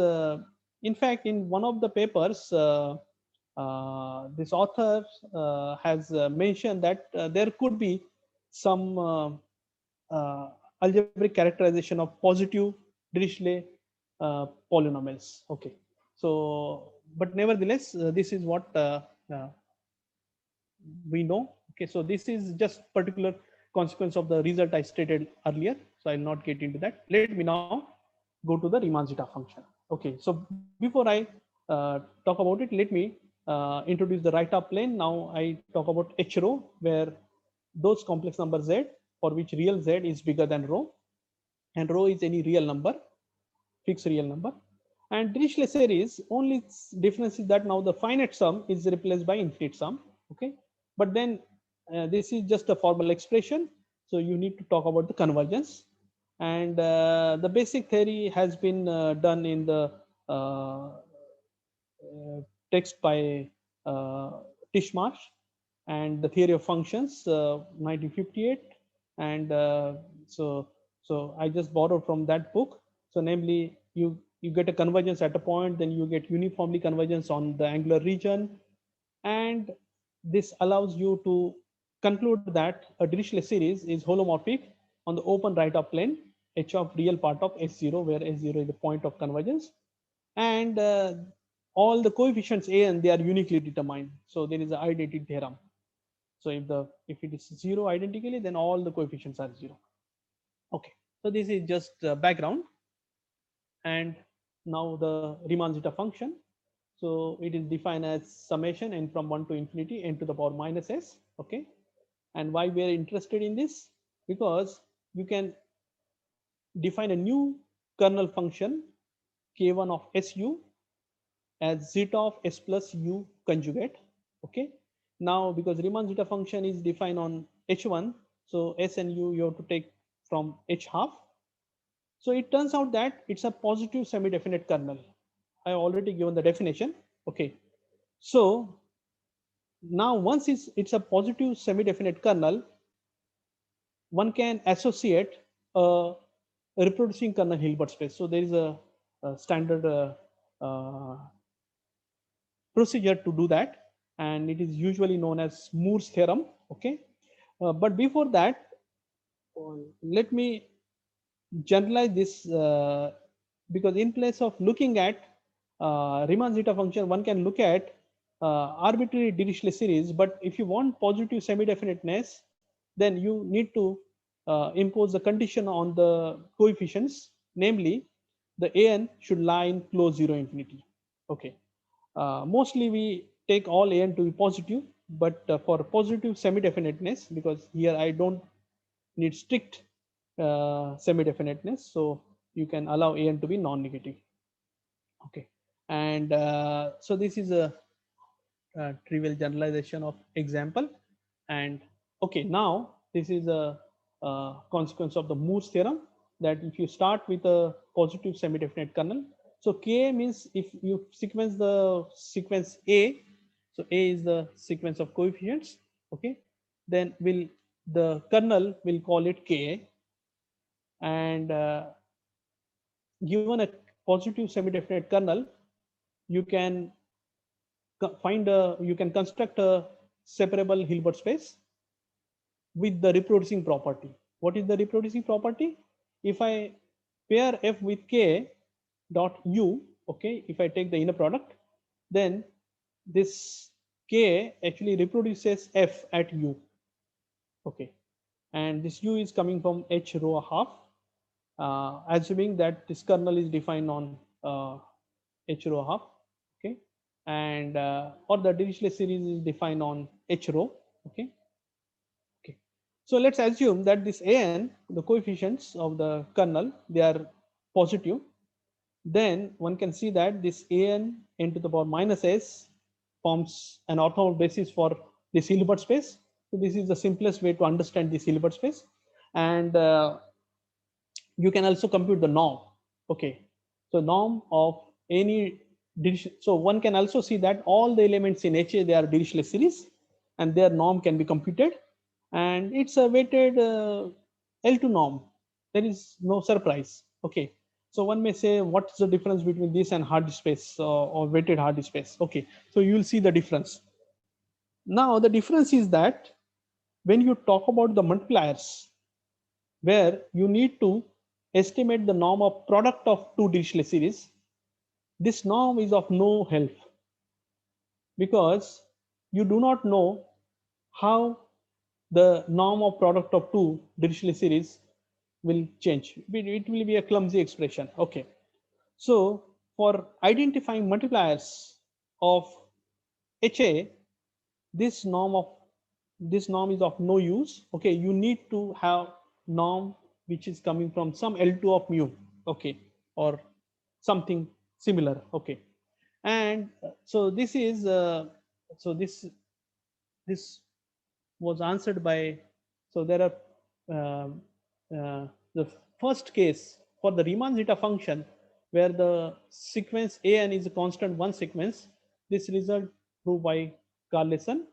in fact, in one of the papers, this author has mentioned that there could be some algebraic characterization of positive Dirichlet polynomials. Okay, so but nevertheless, this is what we know. Okay, so this is just particular consequence of the result I stated earlier. So I'll not get into that. Let me now go to the Riemann zeta function. Okay, so before I talk about it, let me introduce the right up plane. Now I talk about H rho, where those complex number Z for which real Z is bigger than rho, and rho is any real number, fixed real number. And Dirichlet series, only difference is that now the finite sum is replaced by infinite sum. Okay, but then this is just a formal expression, so you need to talk about the convergence. And the basic theory has been done in the text by Tishmarsh, and the theory of functions, 1958. And so I just borrowed from that book. So namely, you get a convergence at a point, then you get uniformly convergence on the angular region, and this allows you to conclude that a Dirichlet series is holomorphic on the open right up plane H of real part of S0, where S0 is the point of convergence, and all the coefficients a and they are uniquely determined. So there is an identity theorem. So if it is zero identically, then all the coefficients are zero. Okay, so this is just background. And now the Riemann zeta function. So it is defined as summation n from 1 to infinity n to the power minus s. Okay, and why we are interested in this? Because you can define a new kernel function k1 of su as zeta of s plus u conjugate. Okay, now because Riemann zeta function is defined on h1, so s and u you have to take from h half. So it turns out that it's a positive semi-definite kernel. I already given the definition. Okay, so now once it's a positive semi-definite kernel, one can associate a reproducing kernel Hilbert space. So there is a standard procedure to do that, and it is usually known as Moore's theorem. Okay, but before that, let me generalize this, because in place of looking at Riemann zeta function, one can look at arbitrary Dirichlet series. But if you want positive semi-definiteness, then you need to impose the condition on the coefficients, namely the an should lie in closed zero infinity. Okay, mostly we take all an to be positive, but for positive semi-definiteness, because here I don't need strict semi-definiteness, so you can allow an to be non-negative. Okay, and so this is a trivial generalization of example. And okay, now this is a consequence of the Moore's theorem, that if you start with a positive semi-definite kernel, so K means if you sequence the sequence A, so A is the sequence of coefficients. Okay, then the kernel will call it Ka, and given a positive semi-definite kernel, you can you can construct a separable Hilbert space with the reproducing property. What is the reproducing property? If I pair f with k dot u, okay, if I take the inner product, then this k actually reproduces f at u. Okay, and this u is coming from h rho half, assuming that this kernel is defined on h rho half. Okay, and or the Dirichlet series is defined on h rho. Okay, okay, so let's assume that this an, the coefficients of the kernel, they are positive. Then one can see that this an n to the power minus s forms an orthogonal basis for this Hilbert space. So this is the simplest way to understand this Hilbert space. And you can also compute the norm. Okay, so norm of any Dirichlet. So one can also see that all the elements in HA, they are Dirichlet series, and their norm can be computed, and it's a weighted L2 norm. There is no surprise. Okay, So one may say, what's the difference between this and hard space or weighted hard space? Okay, so you will see the difference. Now the difference is that when you talk about the multipliers, where you need to estimate the norm of product of two Dirichlet series, this norm is of no help, because you do not know how the norm of product of two Dirichlet series will change. It will be a clumsy expression. Okay, so for identifying multipliers of HA, this norm is of no use. Okay, you need to have norm which is coming from some L2 of mu, okay, or something similar. Okay, and so this is so this was answered by, so there are the first case for the Riemann zeta function, where the sequence an is a constant one sequence. This result proved by Carlson.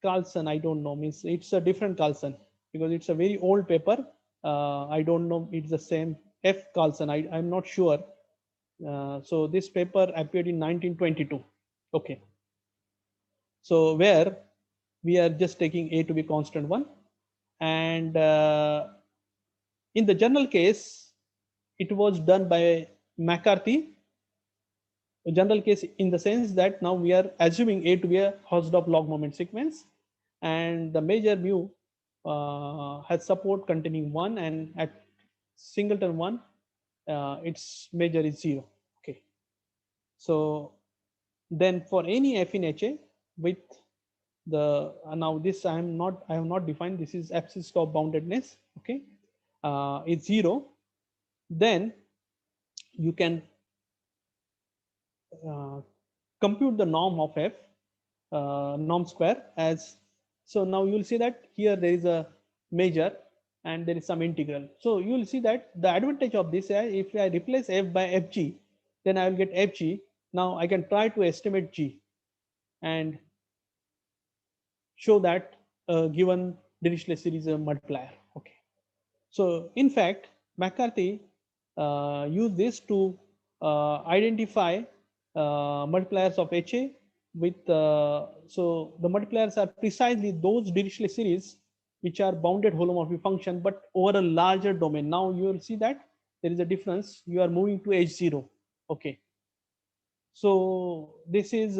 Carlson, I don't know, means it's a different Carlson, because it's a very old paper. I don't know, it's the same F Carlson, I'm not sure. So this paper appeared in 1922. Okay, so where we are just taking a to be constant one, and in the general case it was done by McCarthy. A general case in the sense that now we are assuming a to be a Hausdorff log moment sequence, and the major mu has support containing 1, and at singleton 1 its major is 0. Okay, so then for any f in HA with the now this I have not defined, this is abscissa stop boundedness. Okay, it's 0, then you can compute the norm of f, norm square, as so now you will see that here there is a major and there is some integral. So you will see that the advantage of this, if I replace f by fg, then I will get fg. Now I can try to estimate g and show that given Dirichlet series is a multiplier. Okay, so in fact McCarthy used this to identify multipliers of HA with so the multipliers are precisely those Dirichlet series which are bounded holomorphic function but over a larger domain. Now you will see that there is a difference, you are moving to H0. Okay, so this is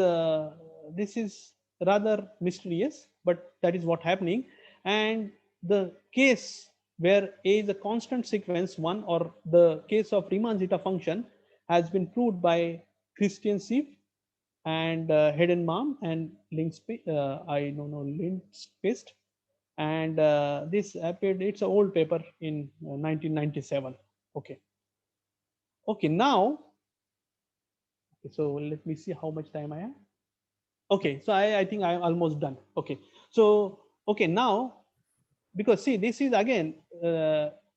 rather mysterious, but that is what happening. And the case where a is a constant sequence 1, or the case of Riemann zeta function, has been proved by Christian Sief and Hedenbaum and Lindqvist, and this appeared, it's an old paper in 1997. Okay, now so let me see how much time I have. Okay, so I think I'm almost done. Okay, so okay, now because see, this is again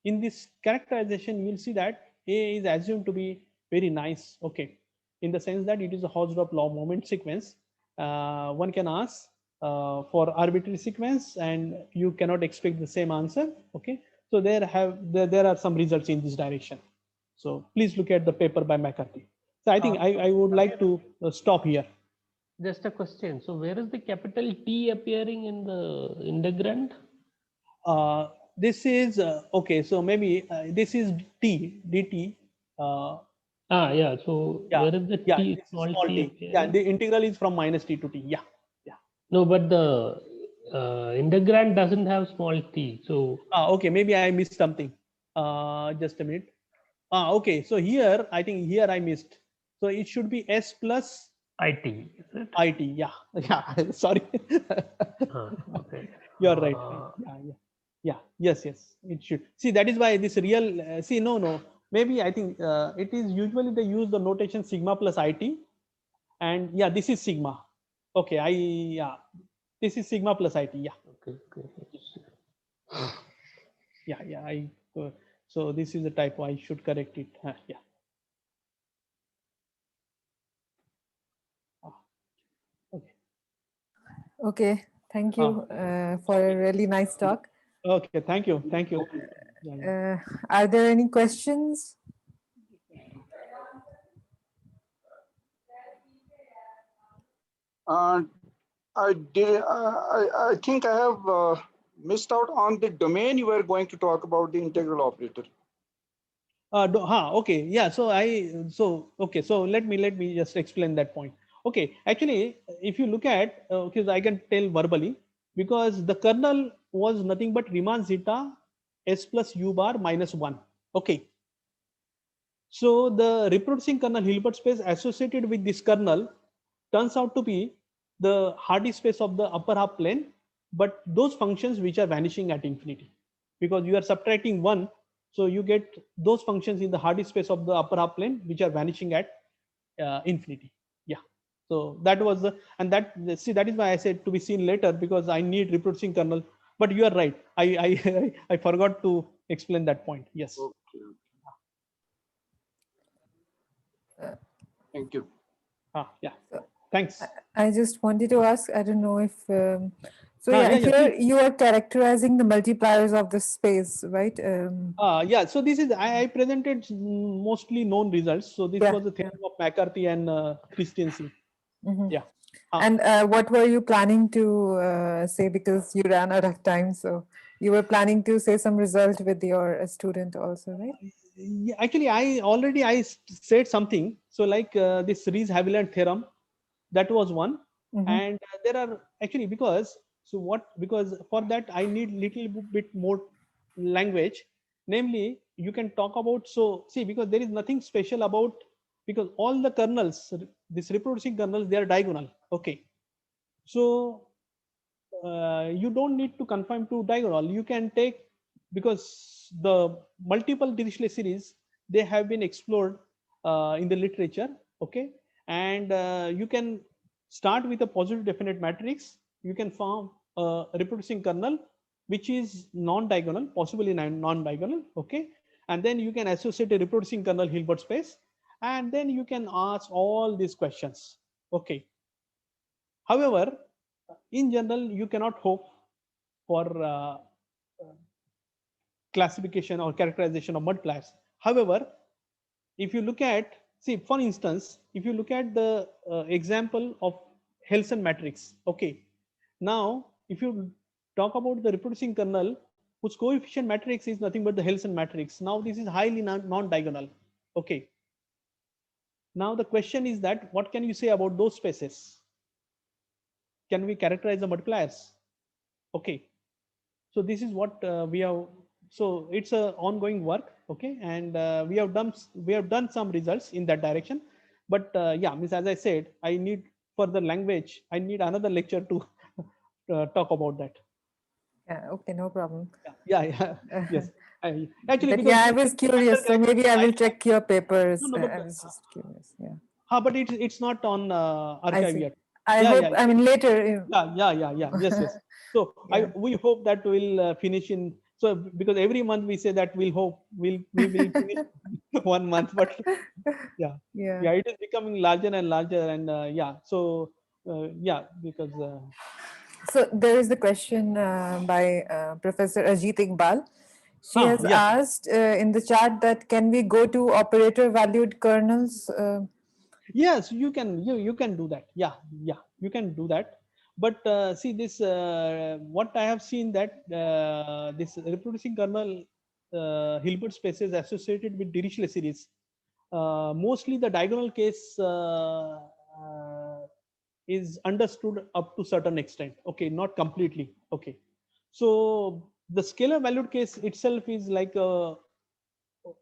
in this characterization you will see that A is assumed to be very nice. Okay, in the sense that it is a Hausdorff law moment sequence. One can ask for arbitrary sequence and you cannot expect the same answer. Okay, so there are some results in this direction. So please look at the paper by McCarthy. So I think I would like to stop here. Just a question. So where is the capital T appearing in the integrand? This is okay. So maybe this is T dt. Yeah. So Yeah, where is the yeah, T, this is small small t t. appearing? Yeah, the integral is from minus t to t. Yeah, yeah. No, but the integrand doesn't have small t. So Okay, maybe I missed something. Just a minute. Okay. So here I think here I missed. So it should be s plus it, is it? it. Yeah, yeah. Sorry. Okay. You're right. Yeah. Yes. It should. See, that is why this real. See, no. Maybe I think it is usually they use the notation sigma plus it, and yeah, this is sigma. Okay. This is sigma plus it. Yeah. Okay. Yeah. So this is a typo. I should correct it. Yeah. Okay. Okay, thank you for a really nice talk. Okay. Thank you. Are there any questions? I did. I think I have missed out on the domain you were going to talk about, the integral operator. Okay, yeah. So let me just explain that point. Okay, actually, if you look at, because I can tell verbally, because the kernel was nothing but Riemann zeta s plus u bar minus 1. Okay, so the reproducing kernel Hilbert space associated with this kernel turns out to be the Hardy space of the upper half plane, but those functions which are vanishing at infinity, because you are subtracting 1, so you get those functions in the Hardy space of the upper half plane which are vanishing at infinity. Yeah. So that was the, and that, see, that is why I said to be seen later, because I need reproducing kernel. But you are right. I forgot to explain that point. Yes. Okay. Thank you. Yeah. Thanks. I just wanted to ask, I don't know if, so Yeah, yeah, yeah, here please. you are characterizing the multipliers of the space, right? Yeah, so this is, I presented mostly known results. So this Yeah, was the theorem of McCarthy and Christiansen. Mhm. Yeah. And what were you planning to say, because you ran out of time? So you were planning to say some result with your student also, right? Yeah, actually, I said something. So like this Riesz-Haviland theorem, that was one. And there are actually, because for that I need little bit more language. Namely, you can talk about, so see, because there is nothing special about, because all the kernels, this reproducing kernels, they are diagonal. Okay. So you don't need to confine to diagonal. You can take, because the multiple Dirichlet series, they have been explored in the literature. Okay. And you can start with a positive definite matrix. You can form a reproducing kernel which is non-diagonal, possibly non-diagonal. Okay. And then you can associate a reproducing kernel Hilbert space, and then you can ask all these questions. Okay. However, in general, you cannot hope for classification or characterization of multipliers. However, if you look at, see, for instance, if you look at the example of Helson matrix, okay. Now, if you talk about the reproducing kernel, whose coefficient matrix is nothing but the Helson matrix. Now, this is highly non-diagonal. Okay. Now, the question is that what can you say about those spaces? Can we characterize the multipliers? Okay. So this is what we have. So it's a ongoing work. Okay. And we have done some results in that direction. But yeah, Miss, as I said, I need, for the language, I need another lecture to talk about that. Yeah, okay, no problem. Yeah. Yes. Actually, But because yeah, I was curious, so maybe I will check your papers. no, but I was just curious. Yeah. but it's not on I archive see. yet. I hope, I mean, later. Yeah. Yes. So Yeah. we hope that we'll finish in, so because every month we say that we will finish 1 month, but yeah, it is becoming larger and larger, and yeah. So yeah, because So there is the question by Professor Ajit Iqbal. She has yeah. asked in the chat that can we go to operator valued kernels? Yes, you can do that. Yeah, you can do that. But see this, what I have seen that this reproducing kernel Hilbert spaces associated with Dirichlet series, mostly the diagonal case is understood up to certain extent. Okay, not completely. Okay, so the scalar valued case itself is like a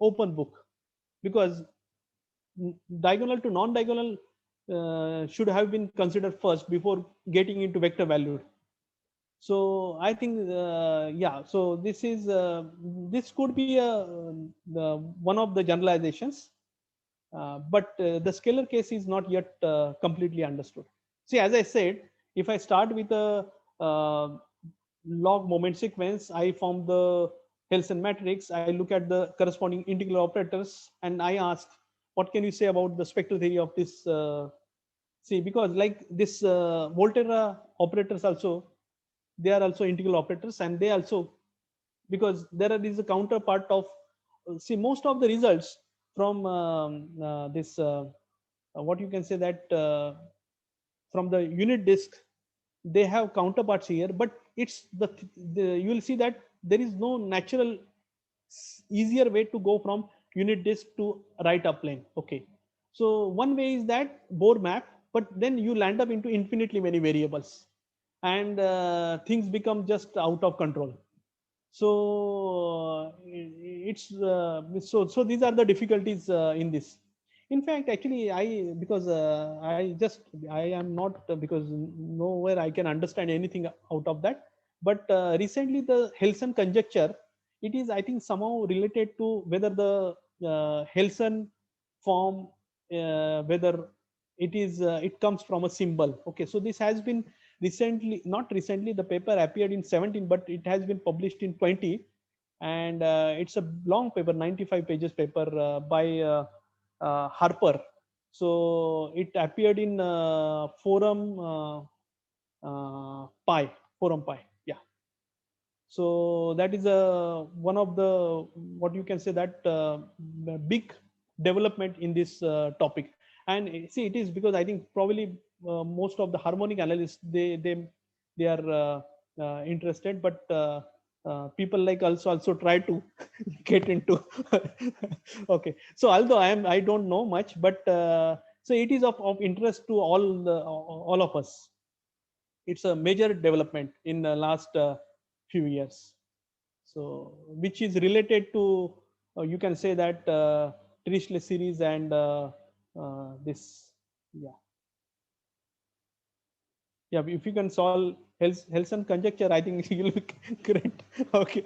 open book, because diagonal to non-diagonal should have been considered first before getting into vector valued. So I think yeah. So this could be one of the generalizations, but the scalar case is not yet completely understood. See, as I said, if I start with a log moment sequence, I form the Helson matrix. I look at the corresponding integral operators, and I ask, what can you say about the spectral theory of this? See, because like this Volterra operators also, they are also integral operators, and they also, because there is a counterpart of, see, most of the results from this what you can say that from the unit disk, they have counterparts here, but it's you will see that there is no natural easier way to go from unit disk to right up plane. Okay, so one way is that Bohr map, but then you land up into infinitely many variables, and things become just out of control. So it's so these are the difficulties in this. In fact, actually, because I am not because nowhere I can understand anything out of that. But recently, the Helson conjecture, it is, I think, somehow related to whether the Helson form, whether it comes from a symbol. Okay, so this has been recently, not recently, the paper appeared in 17, but it has been published in 20, and it's a long paper, 95 pages paper by Harper. So it appeared in Forum Pi. Yeah. So that is one of the, what you can say, that big development in this topic. And see, it is because I think probably most of the harmonic analysts, they are interested, but people like also try to get into. Okay, so although I don't know much, but so it is of interest to all of us. It's a major development in the last few years. So which is related to you can say that Dirichlet series and this. Yeah. Yeah, if you can solve Helson conjecture, I think you'll be great. Okay.